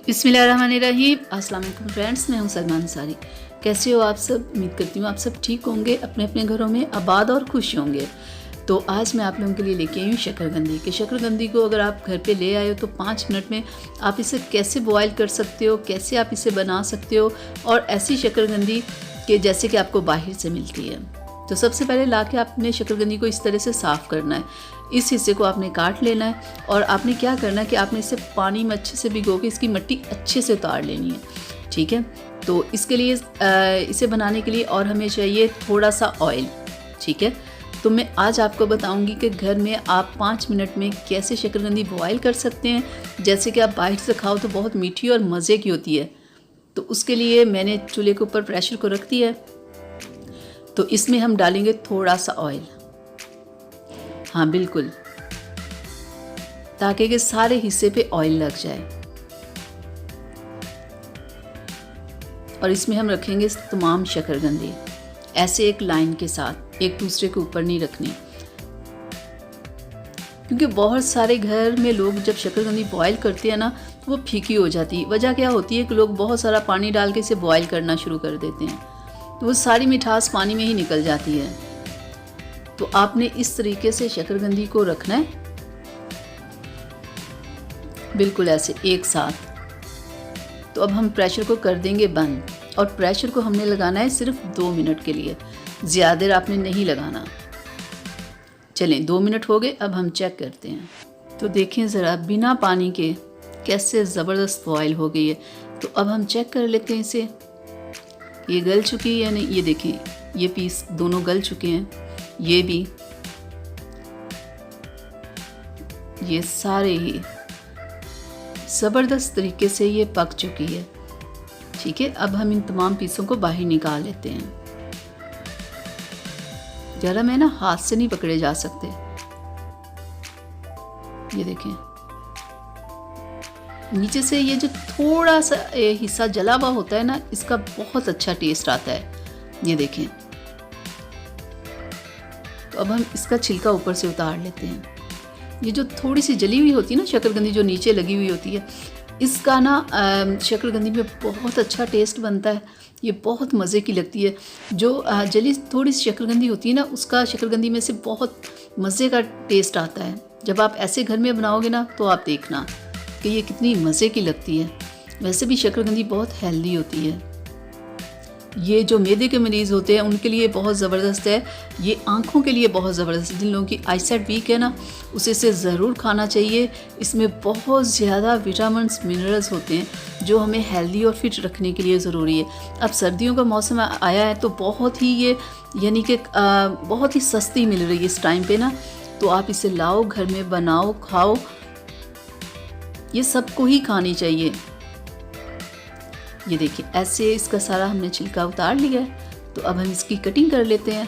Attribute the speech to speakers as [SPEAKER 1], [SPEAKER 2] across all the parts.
[SPEAKER 1] बिस्मिल्लाहिर्रहमानिर्रहीम। अस्सलाम वालेकुम फ्रेंड्स, मैं हूं सलमान अंसारी। कैसे हो आप सब? उम्मीद करती हूँ आप सब ठीक होंगे, अपने अपने घरों में आबाद और खुश होंगे। तो आज मैं आप लोगों के लिए लेके आई हूँ शकरकंदी। कि शकरकंदी को अगर आप घर पे ले आए हो तो 5 मिनट में आप इसे कैसे बॉयल कर सकते हो, कैसे आप इसे बना सकते हो, और ऐसी शकरकंदी कि जैसे कि आपको बाहर से मिलती है। तो सबसे पहले ला के आपने शकरकंदी को इस तरह से साफ़ करना है। इस हिस्से को आपने काट लेना है और आपने क्या करना है कि आपने इसे पानी में अच्छे से भिगो के इसकी मिट्टी अच्छे से उतार लेनी है। ठीक है, तो इसके लिए इसे बनाने के लिए और हमें चाहिए थोड़ा सा ऑयल। ठीक है, तो मैं आज आपको बताऊंगी कि घर में आप 5 मिनट में कैसे शकरकंदी बॉयल कर सकते हैं। जैसे कि आप बाहर से खाओ तो बहुत मीठी और मज़े की होती है। तो उसके लिए मैंने चूल्हे के ऊपर प्रेशर को रख दिया है। तो इसमें हम डालेंगे थोड़ा सा ऑयल, हाँ बिल्कुल, ताकि कि सारे हिस्से पे ऑयल लग जाए। और इसमें हम रखेंगे तमाम शकरकंदी ऐसे एक लाइन के साथ, एक दूसरे के ऊपर नहीं रखनी, क्योंकि बहुत सारे घर में लोग जब शकरकंदी बॉयल करते हैं ना तो वो फीकी हो जाती है। वजह क्या होती है कि लोग बहुत सारा पानी डाल के इसे बॉयल करना शुरू कर देते हैं, तो वो सारी मिठास पानी में ही निकल जाती है। तो आपने इस तरीके से शकरकंदी को रखना है, बिल्कुल ऐसे एक साथ। तो अब हम प्रेशर को कर देंगे बंद, और प्रेशर को हमने लगाना है सिर्फ 2 मिनट के लिए, ज़्यादा देर आपने नहीं लगाना। चलें 2 मिनट हो गए, अब हम चेक करते हैं। तो देखें ज़रा, बिना पानी के कैसे ज़बरदस्त बॉयल हो गई है। तो अब हम चेक कर लेते हैं इसे, ये गल चुकी है या नहीं। ये देखें, ये पीस दोनों गल चुके हैं, ये भी, ये सारे ही ज़बरदस्त तरीके से ये पक चुकी है। ठीक है, अब हम इन तमाम पीसों को बाहर निकाल लेते हैं। ज़रा में ना हाथ से नहीं पकड़े जा सकते। ये देखें, नीचे से ये जो थोड़ा सा हिस्सा जला हुआ होता है ना, इसका बहुत अच्छा टेस्ट आता है। ये देखें, तो अब हम इसका छिलका ऊपर से उतार लेते हैं। ये जो थोड़ी सी जली हुई होती है ना शकरकंदी, जो नीचे लगी हुई होती है, इसका ना शकरकंदी में बहुत अच्छा टेस्ट बनता है। ये बहुत मज़े की लगती है। जो जली थोड़ी सी शकरकंदी होती है ना, उसका शकरकंदी में से बहुत मज़े का टेस्ट आता है। जब आप ऐसे घर में बनाओगे ना तो आप देखना कि ये कितनी मज़े की लगती है। वैसे भी शकरकंदी बहुत हेल्दी होती है। ये जो मैदे के मरीज़ होते हैं उनके लिए बहुत ज़बरदस्त है। ये आँखों के लिए बहुत ज़बरदस्त है। जिन लोगों की आईसाइट वीक है ना, उसे इसे ज़रूर खाना चाहिए। इसमें बहुत ज़्यादा विटामिन्स, मिनरल्स होते हैं जो हमें हेल्दी और फिट रखने के लिए ज़रूरी है। अब सर्दियों का मौसम आया है तो बहुत ही ये यानी कि बहुत ही सस्ती मिल रही है इस टाइम पे ना। तो आप इसे लाओ, घर में बनाओ, खाओ। ये सबको ही खानी चाहिए। ये देखिए, ऐसे इसका सारा हमने छिलका उतार लिया है। तो अब हम इसकी कटिंग कर लेते हैं।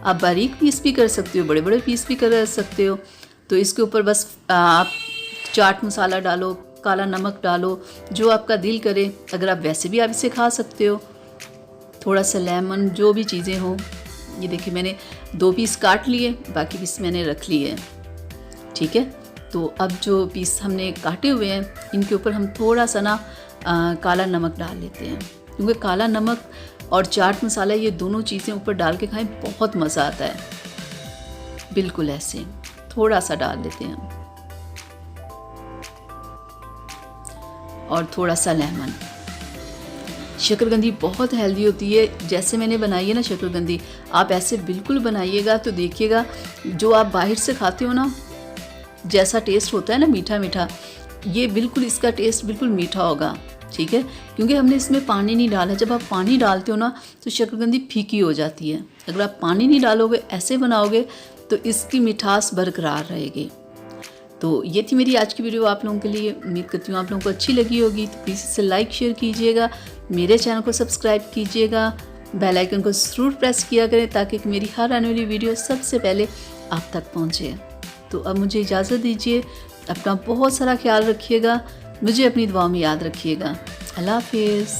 [SPEAKER 1] आप बारीक पीस भी कर सकते हो, बड़े बड़े पीस भी कर सकते हो। तो इसके ऊपर बस आप चाट मसाला डालो, काला नमक डालो, जो आपका दिल करे। अगर आप वैसे भी आप इसे खा सकते हो, थोड़ा सा लेमन, जो भी चीज़ें हो। ये देखिए, मैंने 2 पीस काट लिए, बाकी पीस मैंने रख लिए। ठीक है, तो अब जो पीस हमने काटे हुए हैं इनके ऊपर हम थोड़ा सा ना काला नमक डाल लेते हैं, क्योंकि काला नमक और चाट मसाला ये दोनों चीज़ें ऊपर डाल के खाएं, बहुत मज़ा आता है। बिल्कुल ऐसे थोड़ा सा डाल लेते हैं, और थोड़ा सा लेमन। शकरकंदी बहुत हेल्दी होती है। जैसे मैंने बनाई है ना शकरकंदी, आप ऐसे बिल्कुल बनाइएगा तो देखिएगा जो आप बाहर से खाते हो ना, जैसा टेस्ट होता है ना मीठा मीठा, ये बिल्कुल इसका टेस्ट बिल्कुल मीठा होगा। ठीक है, क्योंकि हमने इसमें पानी नहीं डाला। जब आप पानी डालते हो ना तो शकरकंदी फीकी हो जाती है। अगर आप पानी नहीं डालोगे, ऐसे बनाओगे, तो इसकी मिठास बरकरार रहेगी। तो ये थी मेरी आज की वीडियो आप लोगों के लिए। उम्मीद करती हूँ आप लोगों को अच्छी लगी होगी। तो प्लीज़ इसे लाइक शेयर कीजिएगा, मेरे चैनल को सब्सक्राइब कीजिएगा, बेल आइकन को ज़रूर प्रेस किया करें ताकि मेरी हर आने वाली वीडियो सबसे पहले आप तक पहुँचे। तो अब मुझे इजाज़त दीजिए। अपना बहुत सारा ख्याल रखिएगा, मुझे अपनी दुआ में याद रखिएगा। अल्लाह हाफिज़।